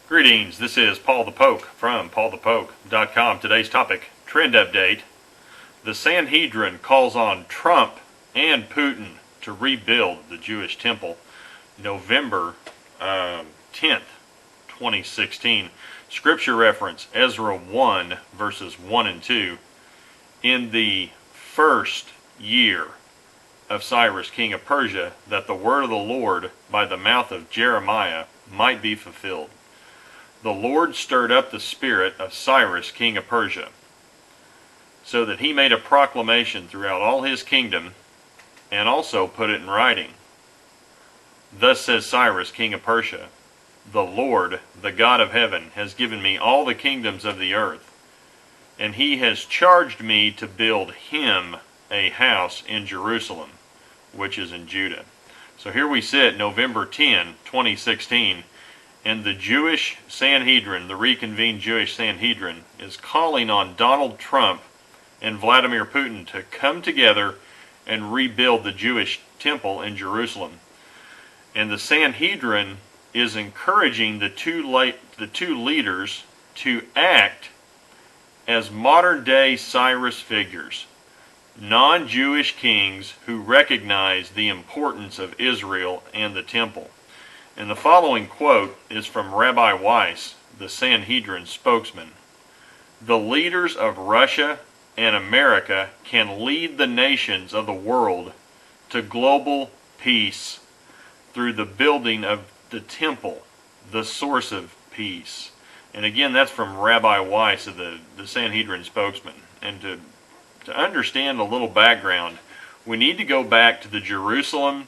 Greetings, this is Paul the Poke from paulthepoke.com. Today's topic, trend update. The Sanhedrin calls on Trump and Putin to rebuild the Jewish temple. November 10th, 2016. Scripture reference, Ezra 1, verses 1 and 2. In the first year of Cyrus, king of Persia, that the word of the Lord by the mouth of Jeremiah might be fulfilled. The Lord stirred up the spirit of Cyrus, king of Persia, so that he made a proclamation throughout all his kingdom, and also put it in writing. Thus says Cyrus, king of Persia, the Lord, the God of heaven, has given me all the kingdoms of the earth, and he has charged me to build him a house in Jerusalem, which is in Judah. So here we sit, November 10, 2016, and the Jewish Sanhedrin, the reconvened Jewish Sanhedrin, is calling on Donald Trump and Vladimir Putin to come together and rebuild the Jewish temple in Jerusalem. And the Sanhedrin is encouraging the two leaders to act as modern-day Cyrus figures, non-Jewish kings who recognize the importance of Israel and the temple. And the following quote is from Rabbi Weiss, the Sanhedrin spokesman. The leaders of Russia and America can lead the nations of the world to global peace through the building of the temple, the source of peace. And again, that's from Rabbi Weiss, the Sanhedrin spokesman. And to understand a little background, we need to go back to the Jerusalem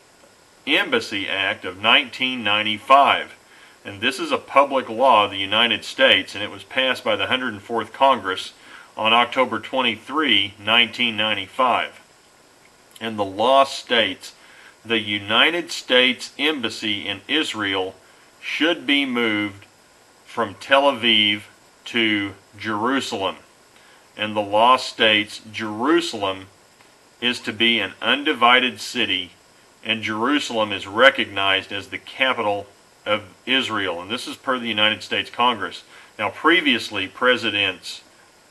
Embassy Act of 1995. And this is a public law of the United States, and it was passed by the 104th Congress on October 23, 1995. And the law states the United States Embassy in Israel should be moved from Tel Aviv to Jerusalem. And the law states Jerusalem is to be an undivided city, and Jerusalem is recognized as the capital of Israel. And this is per the United States Congress. Now, previously, Presidents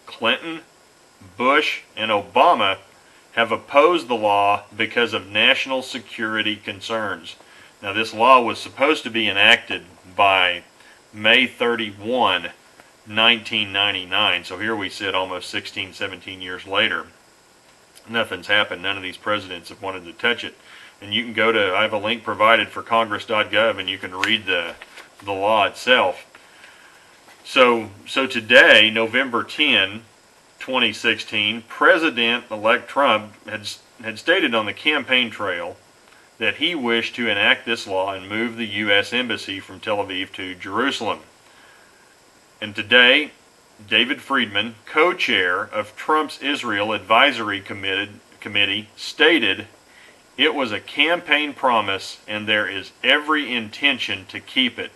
Clinton, Bush, and Obama have opposed the law because of national security concerns. Now, this law was supposed to be enacted by May 31, 1999. So here we sit almost 16, 17 years later. Nothing's happened. None of these presidents have wanted to touch it. And you can go to, I have a link provided for congress.gov, and you can read the law itself. So today, November 10, 2016, President-elect Trump had stated on the campaign trail that he wished to enact this law and move the U.S. Embassy from Tel Aviv to Jerusalem. And today, David Friedman, co-chair of Trump's Israel Advisory Committee, stated it was a campaign promise and there is every intention to keep it.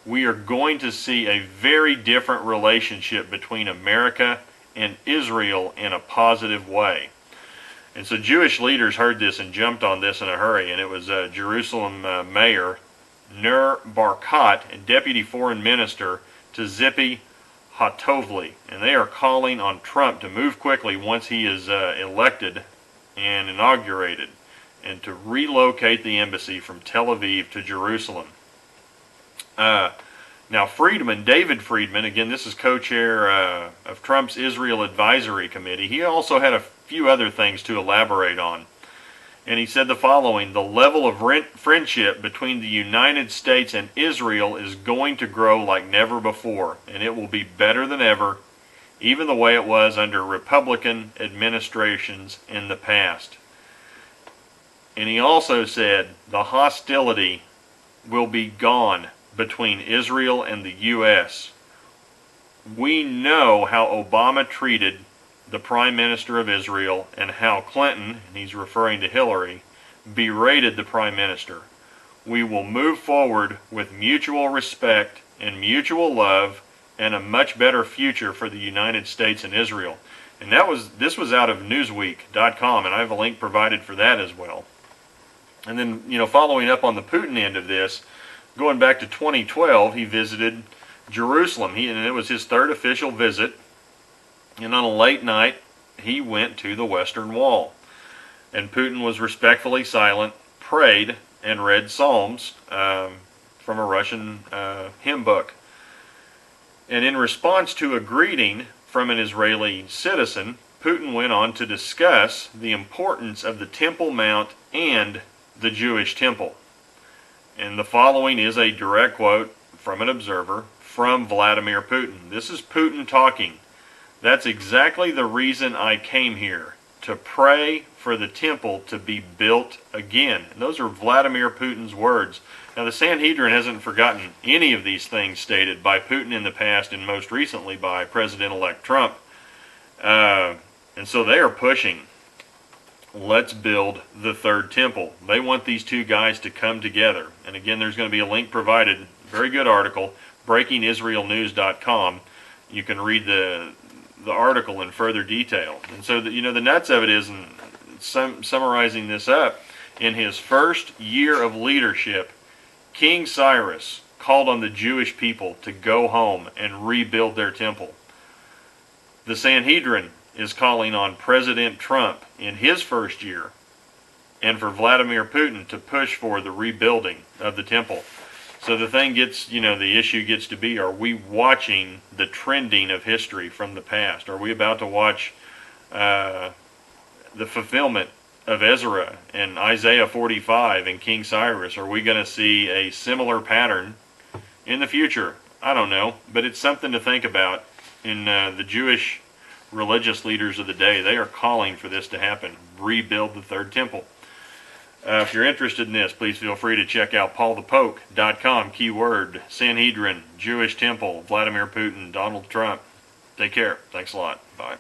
We are going to see a very different relationship between America and Israel in a positive way. And so Jewish leaders heard this and jumped on this in a hurry, and it was Jerusalem Mayor Ner Barkat and Deputy Foreign Minister Tzipi Hatovli, and they are calling on Trump to move quickly once he is elected and inaugurated, and to relocate the embassy from Tel Aviv to Jerusalem. Now, David Friedman, again, this is co-chair of Trump's Israel Advisory Committee. He also had a few other things to elaborate on. And he said the following: the level of friendship between the United States and Israel is going to grow like never before, and it will be better than ever, even the way it was under Republican administrations in the past. And he also said the hostility will be gone between Israel and the U.S. We know how Obama treated the Prime Minister of Israel and how Clinton, and he's referring to Hillary, berated the Prime Minister. We will move forward with mutual respect and mutual love and a much better future for the United States and Israel. And this was out of Newsweek.com, and I have a link provided for that as well. And then, following up on the Putin end of this, going back to 2012, he visited Jerusalem. And it was his third official visit. And on a late night, he went to the Western Wall. And Putin was respectfully silent, prayed, and read psalms from a Russian hymn book. And in response to a greeting from an Israeli citizen, Putin went on to discuss the importance of the Temple Mount and the Jewish temple. And the following is a direct quote from an observer from Vladimir Putin. This is Putin talking. That's exactly the reason I came here, to pray for the temple to be built again. And those are Vladimir Putin's words. Now, the Sanhedrin hasn't forgotten any of these things stated by Putin in the past, and most recently by President-elect Trump. And so they are pushing, let's build the third temple. They want these two guys to come together. And again, there's going to be a link provided. Very good article, breakingisraelnews.com. You can read the article in further detail. And so, the nuts of it is, and summarizing this up, in his first year of leadership, King Cyrus called on the Jewish people to go home and rebuild their temple. The Sanhedrin is calling on President Trump in his first year and for Vladimir Putin to push for the rebuilding of the temple. So the thing gets, the issue gets to be, are we watching the trending of history from the past? Are we about to watch the fulfillment of Ezra and Isaiah 45 and King Cyrus? Are we going to see a similar pattern in the future? I don't know, but it's something to think about. In the Jewish religious leaders of the day, they are calling for this to happen. Rebuild the third temple. If you're interested in this, please feel free to check out paulthepoke.com, keyword Sanhedrin, Jewish temple, Vladimir Putin, Donald Trump. Take care. Thanks a lot. Bye.